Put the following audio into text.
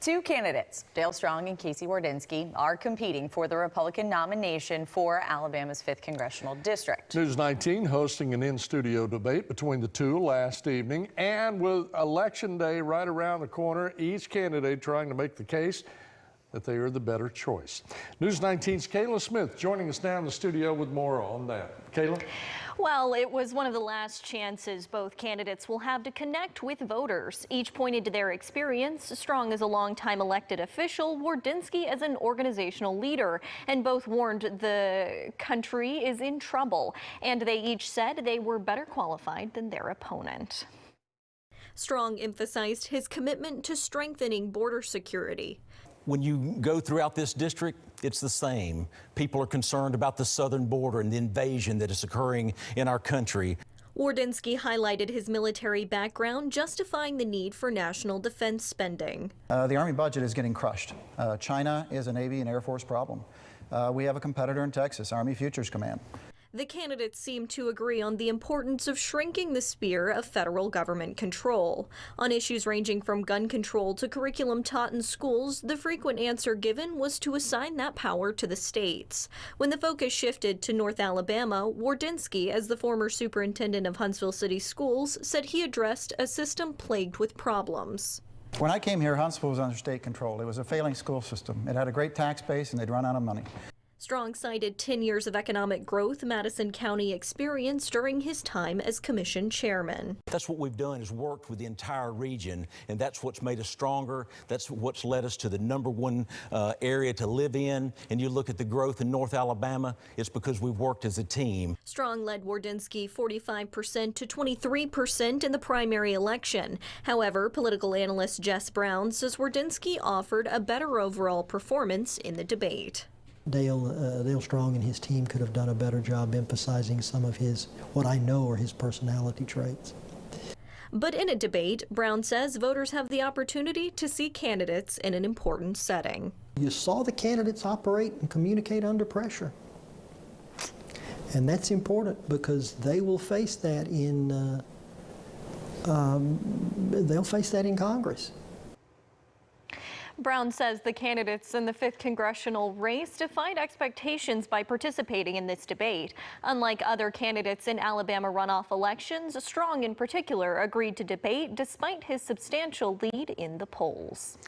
Two candidates, Dale Strong and Casey Wardynski, are competing for the Republican nomination for Alabama's 5th Congressional District. News 19 hosting an in-studio debate between the two last evening, and with Election Day right around the corner, each candidate trying to make the case that they are the better choice. News 19's Kayla Smith joining us now in the studio with more on that. Kayla? Well, it was one of the last chances both candidates will have to connect with voters. Each pointed to their experience. Strong as a longtime elected official, Wardynski as an organizational leader, and both warned the country is in trouble. And they each said they were better qualified than their opponent. Strong emphasized his commitment to strengthening border security. When you go throughout this district, it's the same. People are concerned about the southern border and the invasion that is occurring in our country. Wardynski highlighted his military background, justifying the need for national defense spending. The Army budget is getting crushed. China is a Navy and Air Force problem. We have a competitor in Texas, Army Futures Command. The candidates seem to agree on the importance of shrinking the sphere of federal government control. On issues ranging from gun control to curriculum taught in schools, the frequent answer given was to assign that power to the states. When the focus shifted to North Alabama, Wardynski, as the former superintendent of Huntsville City Schools, said he addressed a system plagued with problems. When I came here, Huntsville was under state control. It was a failing school system. It had a great tax base and they'd run out of money. Strong cited 10 years of economic growth Madison County experienced during his time as commission chairman. That's what we've done, is worked with the entire region, and that's what's made us stronger. That's what's led us to the #1 area to live in. And you look at the growth in North Alabama, it's because we've worked as a team. Strong led Wardynski 45% to 23% in the primary election. However, political analyst Jess Brown says Wardynski offered a better overall performance in the debate. Dale Strong and his team could have done a better job emphasizing some of what I know are his personality traits. But in a debate, Brown says voters have the opportunity to see candidates in an important setting. You saw the candidates operate and communicate under pressure. And that's important because they will face that in Congress. Brown says the candidates in the 5th congressional race defied expectations by participating in this debate. Unlike other candidates in Alabama runoff elections, Strong in particular agreed to debate despite his substantial lead in the polls.